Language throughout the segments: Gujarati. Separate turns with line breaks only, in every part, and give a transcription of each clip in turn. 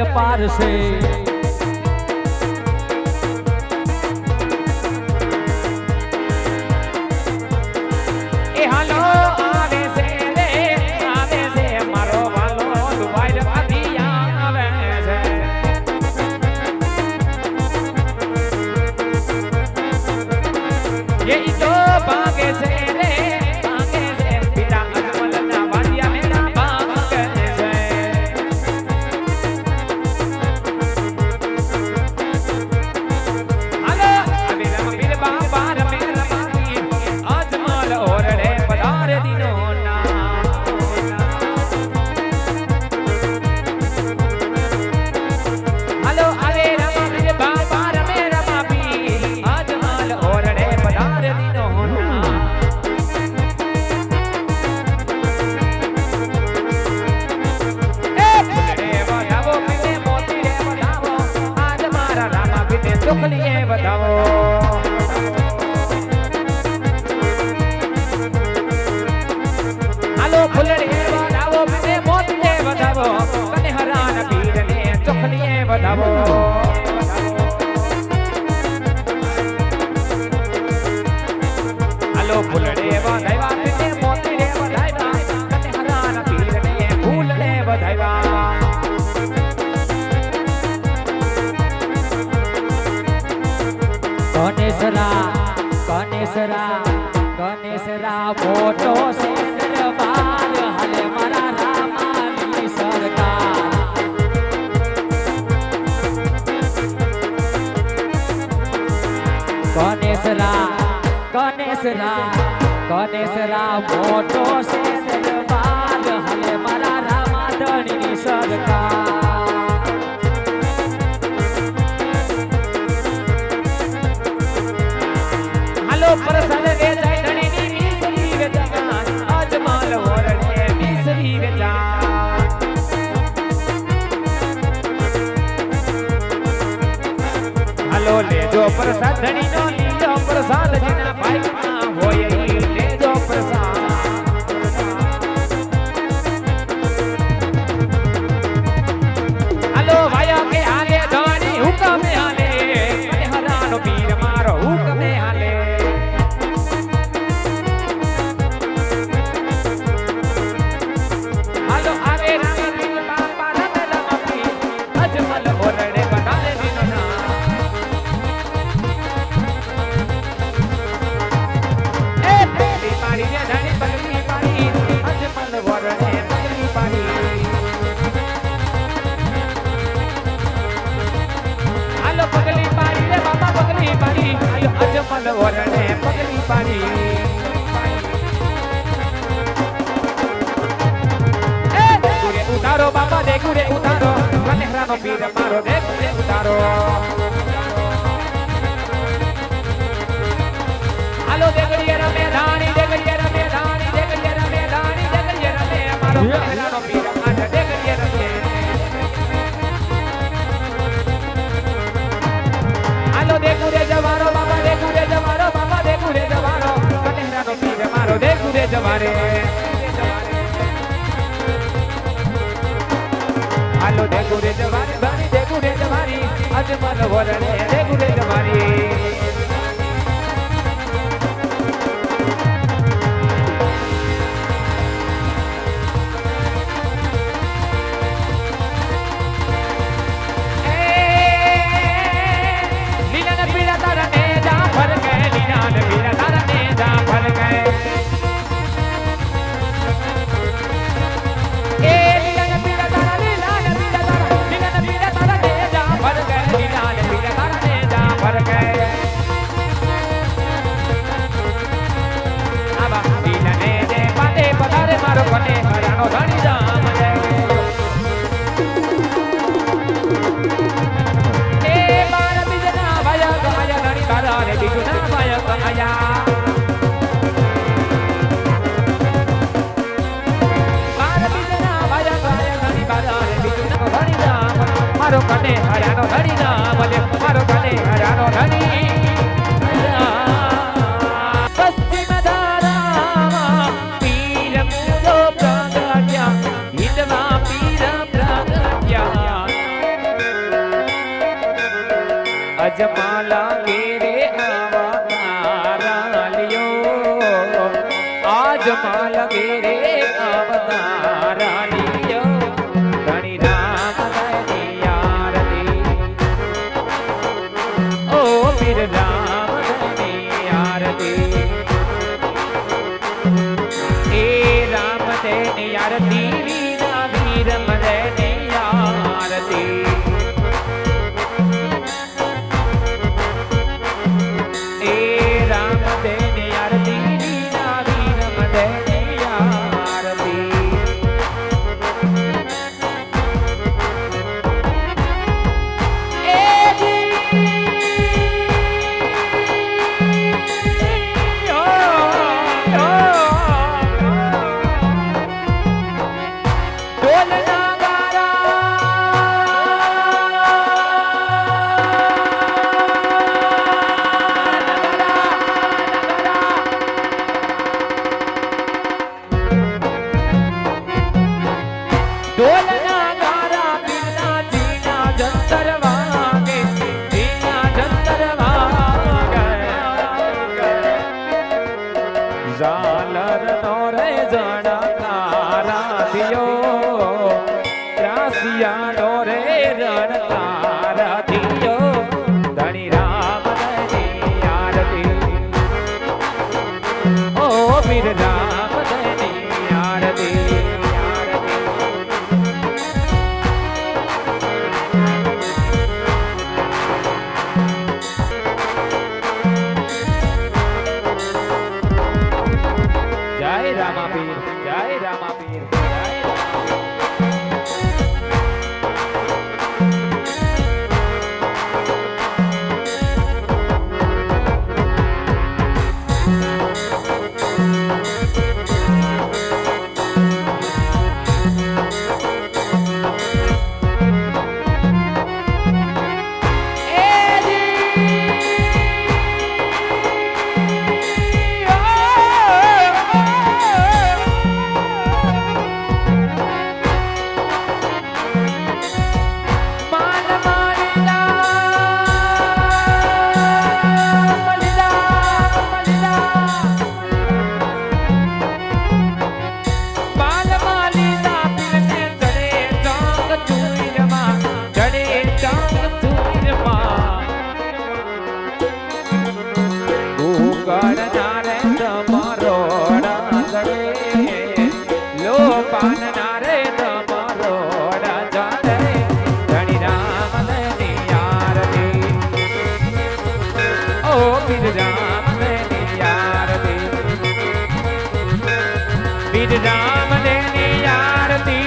અપાર છે
એ હાલો આવે છે રે આવે છે મારો વાલો દુબાઈ માંથી આવે છે એ તો ભાગે છે રે ભાગે છે પિતા અજમલ ના વાડિયા મેળા ભાગે છે હાલો આવે રમવીર બાબા રમે રમાવી અજમલ ઓરડે પધારે દિનો ના હાલો આવે રમવીર બાબા રમે રમાવી અજમલ ઓરડે પધારે દિનો ના એ ફૂલડે વધાવો પીને મોતી રે વધાવો આજ મારા રામા પીને ચોકલીએ વધાવો હાલો ફૂલડે વધાવો પીને મોતી રે વધાવો કને હરાન પીરને ચોકલીએ વધાવો હાલો ફૂલડે વધાવ્યા પીને મોતી રે વધાવ્યા કને હરાન પીરને ફૂલડે વધાવ્યા
ગણેશરા મોટો છે દરબાર હાલે મારા રામાની સરકાર ગણેશરા મોટો છે દરબાર હાલે મારા રામાધણીની સરકાર
હાલો પરસલ રે જય ધણીની મિસરી વેચાણ અજમલ ઓરડે મિસરી વેચાણ હાલો લેજો પ્રસાદ ધણીનો લીલો પ્રસાદ જેના ભાઈમાં હોય ઈ લેજો પ્રસાદ હાલો ભાઈઓ કે હાલે ધણી હુકમે હાલે અને હરાનો પીર મારો હુકમે હાલે હાલો આવે રામપીર બાપા રમે રમપીર અજમલ ઓરડે પધારે દિનો ના એ પગલી પાડી રે ધણી પગલી પાડી અજમલ ઓરડે પગલી પાડી હાલો પગલી પાડી રે બાપા પગલી પાડી આયો અજમલ ઓરડે પગલી પાડી ઉતારો બાપા દેખુરે ઉતારો કનેહરાનો પીર મારો દેખુરે ઉતારો હાલો દેગડીએ રમે રાણી દેગડીએ રમે રાણી દેગડીએ રમે રાણી દેગડીએ રમે મારો કનેહરાનો પીર આજ દેગડીએ રમે હાલો દેખુરે જવારો બાપા દેખુરે જવારો બાપા દેખુરે જવારો કનેહરાનો પીર મારો દેખુરે જવારે હાલો દેગુરે જવારી ધણી દેગુરે જવારી અજમલ ઓરડે દેગુરે જવારી લીલા પીળા તારા ને જા ફર કે લીલા પીળા તારા ને જા ફર કે એ લીલા પીળા તારા લીલા પીળા તારા ને જા ફર કે લીલા પીળા તારા ને જા ફર કે આવા લીલા ને જે પાતે પધારે મારો કને હરાનો ધણી જામ એ બાર બીજના ભાયા ગમાયા ધણી બારા ને બીજું ના ભાયા ગમાયા મારો કને હરાનો ધણી ના મને મારો કને હરાનો ધણી પશ્ચિમ ધારા પીર મુજો પ્રગટ્યા હિંદવા પીર પ્રગટ્યા આજ માં લગે રે અવતારાની ધણી રામ દયની આરતી ઓ વીર રામ દયની આરતી એ રામ દયની આરતી વીરા વીર દયની આરતી એ રામ દયની આરતી વીરા વીર દયની આરતી એ ઝાલર નો રે જણકારા દિયો ત્રાસિયા નો રે રણકારા દિયો ધણી રામ દયની આરતી ઓ વીર રામ દયની આરતી જય રામાપીર જય રામાપીર જય વીર રામ દયની આરતી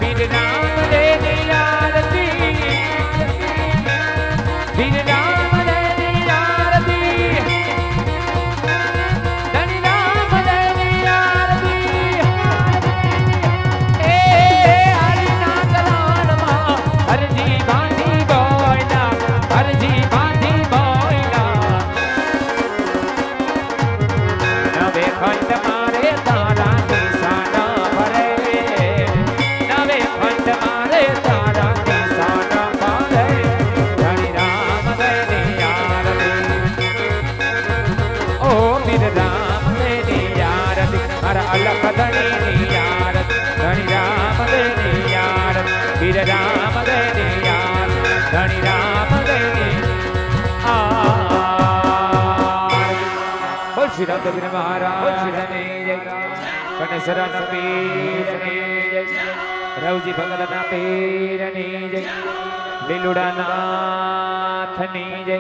વીર રામ દયની આરતી વીર રામ દયની આરતી ધણી રામ દયની આરતી એ હરિના કરાણમાં હરજી બાંધી બોયલા હરજી બાંધી બોયલા નવે ખંડ મારે તારા નિશાના ભરે નવે ખંડ મારે તારા નિશાના ભરે ધણી રામ દયની આરતી ઓ વીર રામ દયની આરતી મારા અલખ ધણીની આરતી ધણી રામ દયની આરતી વીર રામ દયની આરતી ધણી રામ દયની શ્રી રામદેવ મહારાજની જય કનેસરાના પીરની જય રવજી ભગતના પીરની જય લીલુડા નાથની જય